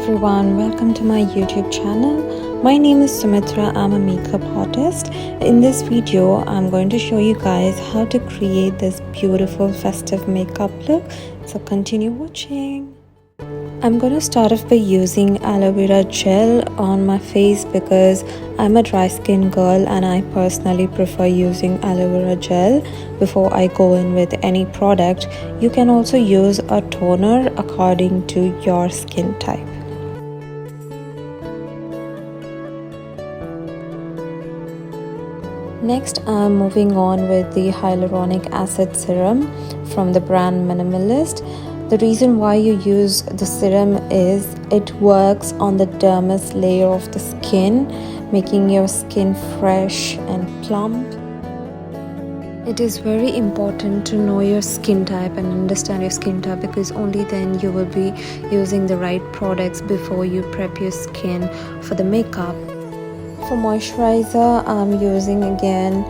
everyone, welcome to my YouTube channel. My name is Sumitra. I'm a makeup artist. In this video, I'm going to show you guys how to create this beautiful festive makeup look. So continue watching. I'm going to start off by using aloe vera gel on my face because I'm a dry skin girl and I personally prefer using aloe vera gel before I go in with any product. You can also use a toner according to your skin type. Next, I'm moving on with the Hyaluronic Acid Serum from the brand Minimalist. The reason why you use the serum is it works on the dermis layer of the skin, making your skin fresh and plump. It is very important to know your skin type and understand your skin type because only then you will be using the right products before you prep your skin for the makeup. For moisturizer, I'm using again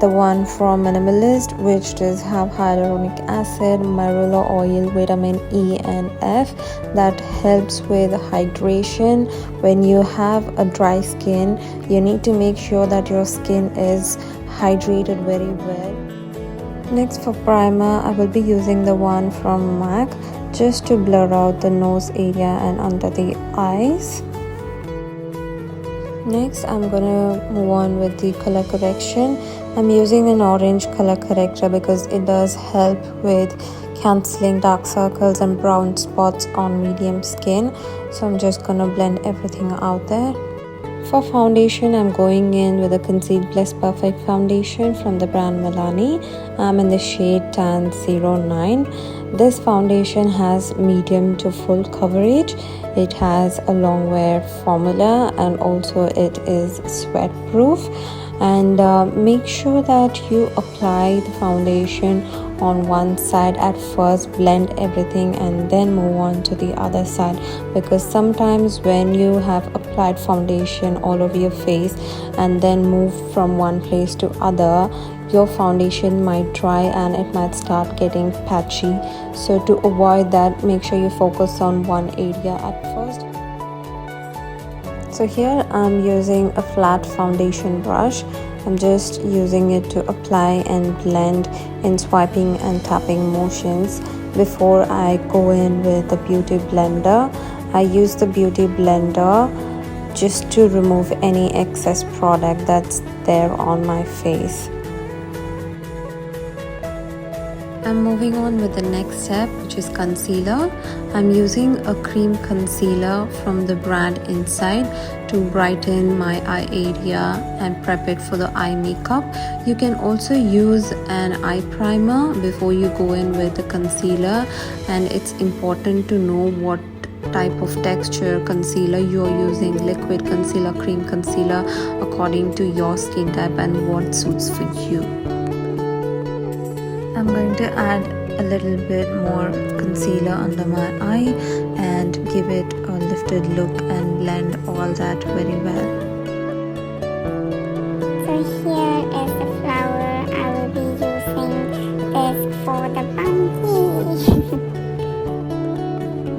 the one from Minimalist, which does have hyaluronic acid, marula oil, vitamin E and F that helps with hydration. When you have a dry skin, you need to make sure that your skin is hydrated very well. Next, for primer, I will be using the one from M.A.C just to blur out the nose area and under the eyes. Next, I'm gonna move on with the color correction. I'm using an orange color corrector because it does help with cancelling dark circles and brown spots on medium skin. So I'm just gonna blend everything out there. For foundation, I'm going in with a Conceal Plus Perfect foundation from the brand Milani. I'm in the shade Tan 09. This foundation has medium to full coverage. It has a long wear formula and also it is sweat proof. And make sure that you apply the foundation on one side at first, blend everything and then move on to the other side, because sometimes when you have applied foundation all over your face and then move from one place to other, your foundation might dry and it might start getting patchy. So to avoid that, make sure you focus on one area at first. So here I'm using a flat foundation brush. I'm just using it to apply and blend in swiping and tapping motions before I go in with the beauty blender. I use the beauty blender just to remove any excess product that's there on my face. I'm moving on with the next step, which is concealer. I'm using a cream concealer from the brand Inside to brighten my eye area and prep it for the eye makeup. You can also use an eye primer before you go in with the concealer, and it's important to know what type of texture concealer you're using, liquid concealer, cream concealer, according to your skin type and what suits for you. I'm going to add a little bit more concealer under my eye and give it a lifted look and blend all that very well. So here is the flower. I will be using this for the bouncing.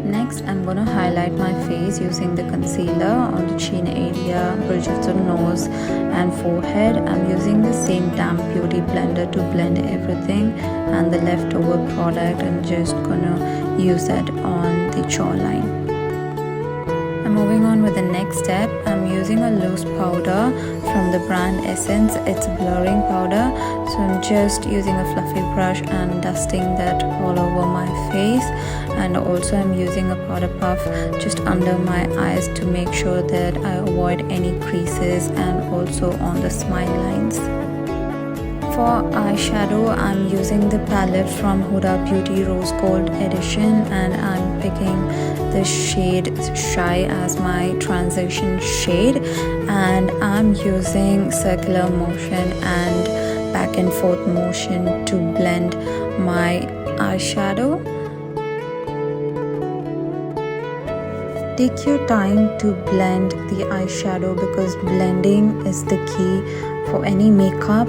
Next, I'm going to highlight my face using the concealer on the chin area, bridge of the nose and forehead. I'm using the same damp beauty blender to blend everything and the leftover product, and just gonna use that on the jawline. I'm moving on with the next step. I'm using a loose powder from the brand Essence. It's a blurring powder, so I'm just using a fluffy brush and dusting that all over my face. And also I'm using a powder puff just under my eyes to make sure that I avoid any creases and also on the smile lines. For eyeshadow, I'm using the palette from Huda Beauty Rose Gold Edition, and I'm picking the shade Shy as my transition shade, and I'm using circular motion and back and forth motion to blend my eyeshadow. Take your time to blend the eyeshadow because blending is the key for any makeup,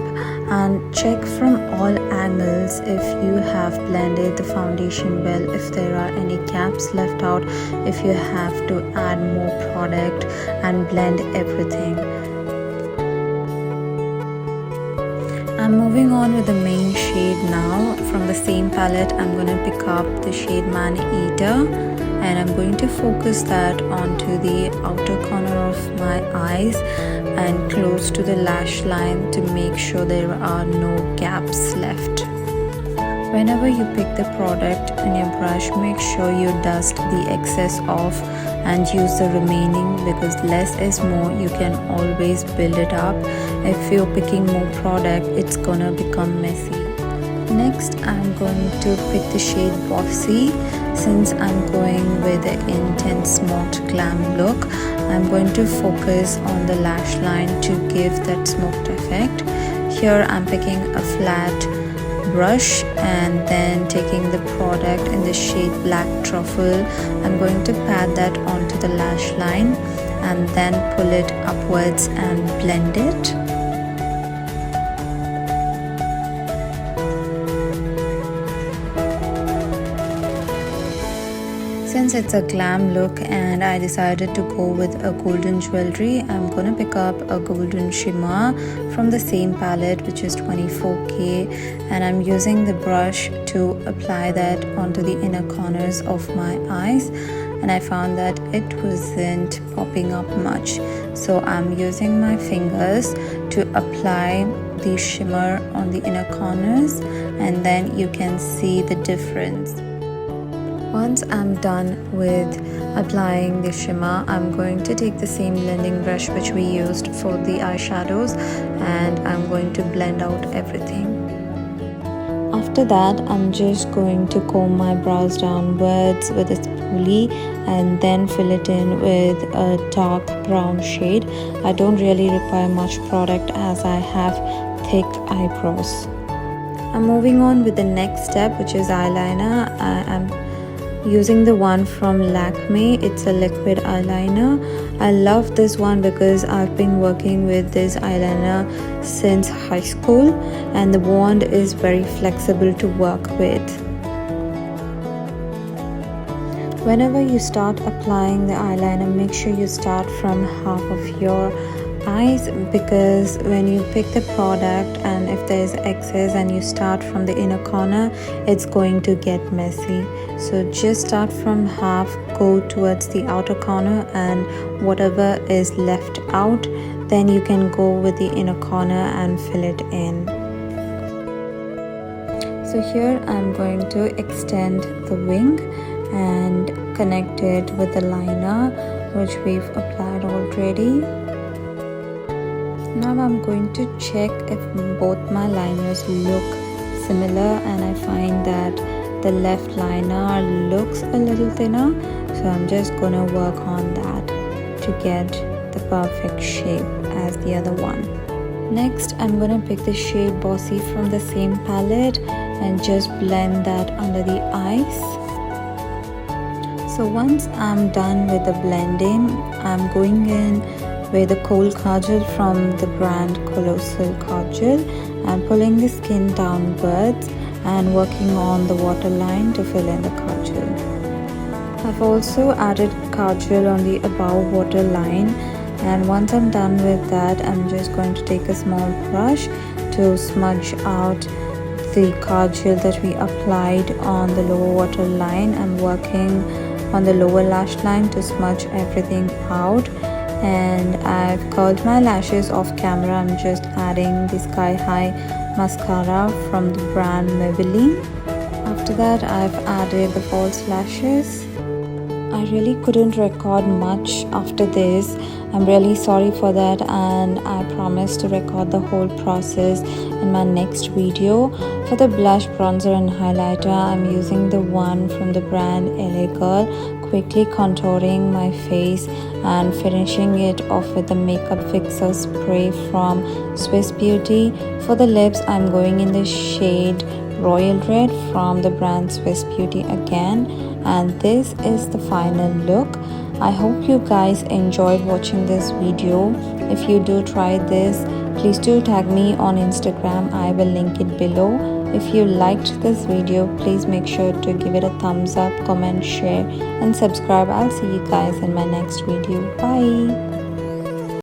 and check from all angles if you have blended the foundation well, if there are any gaps left out, if you have to add more product, and blend everything. I'm moving on with the main shade now. From the same palette, I'm going to pick up the shade Man Eater, and I'm going to focus that onto the outer corner of my eyes and close to the lash line to make sure there are no gaps left. Whenever you pick the product in your brush, make sure you dust the excess off and use the remaining, because less is more. You can always build it up. If you're picking more product, it's gonna become messy. Next, I'm going to pick the shade Bossy. Since I'm going with the intense matte glam look, I'm going to focus on the lash line to give that smoked effect. Here I'm picking a flat brush and then taking the product in the shade Black Truffle. I'm going to pat that onto the lash line and then pull it upwards and blend it. Since it's a glam look and I decided to go with a golden jewelry, I'm gonna pick up a golden shimmer from the same palette, which is 24K, and I'm using the brush to apply that onto the inner corners of my eyes, and I found that it wasn't popping up much, so I'm using my fingers to apply the shimmer on the inner corners, and then you can see the difference. Once I'm done with applying the shimmer, I'm going to take the same blending brush which we used for the eyeshadows, and I'm going to blend out everything. After that, I'm just going to comb my brows downwards with a spoolie and then fill it in with a dark brown shade. I don't really require much product as I have thick eyebrows. I'm moving on with the next step, which is eyeliner. I'm using the one from Lakme. It's a liquid eyeliner. I love this one because I've been working with this eyeliner since high school, and the wand is very flexible to work with. Whenever you start applying the eyeliner, make sure you start from half of your eyes, because when you pick the product and if there's excess and you start from the inner corner, it's going to get messy. So just start from half, go towards the outer corner, and whatever is left out, then you can go with the inner corner and fill it in. So here I'm going to extend the wing and connect it with the liner which we've applied already. Now I'm going to check if both my liners look similar, and I find that the left liner looks a little thinner, so I'm just gonna work on that to get the perfect shape as the other one. Next, I'm gonna pick the shade Bossy from the same palette and just blend that under the eyes. So once I'm done with the blending, I'm going in with the coal Kajal from the brand Colossal Kajal. I'm pulling the skin downwards and working on the waterline to fill in the Kajal. I've also added Kajal on the above waterline, and once I'm done with that, I'm just going to take a small brush to smudge out the Kajal that we applied on the lower waterline. I'm working on the lower lash line to smudge everything out, and I've curled my lashes off camera. I'm just adding the Sky High mascara from the brand Maybelline. After that, I've added the false lashes. I really couldn't record much after this. I'm really sorry for that, and I promise to record the whole process in my next video. For the blush, bronzer and highlighter, I'm using the one from the brand L.A. Girl, quickly contouring my face and finishing it off with the makeup fixer spray from Swiss Beauty. For the lips, I'm going in the shade Royal Red from the brand Swiss Beauty again, and this is the final look. I hope you guys enjoyed watching this video. If you do, try this Please do tag me on Instagram. I will link it below. If you liked this video, please make sure to give it a thumbs up, comment, share and subscribe. I'll see you guys in my next video. Bye.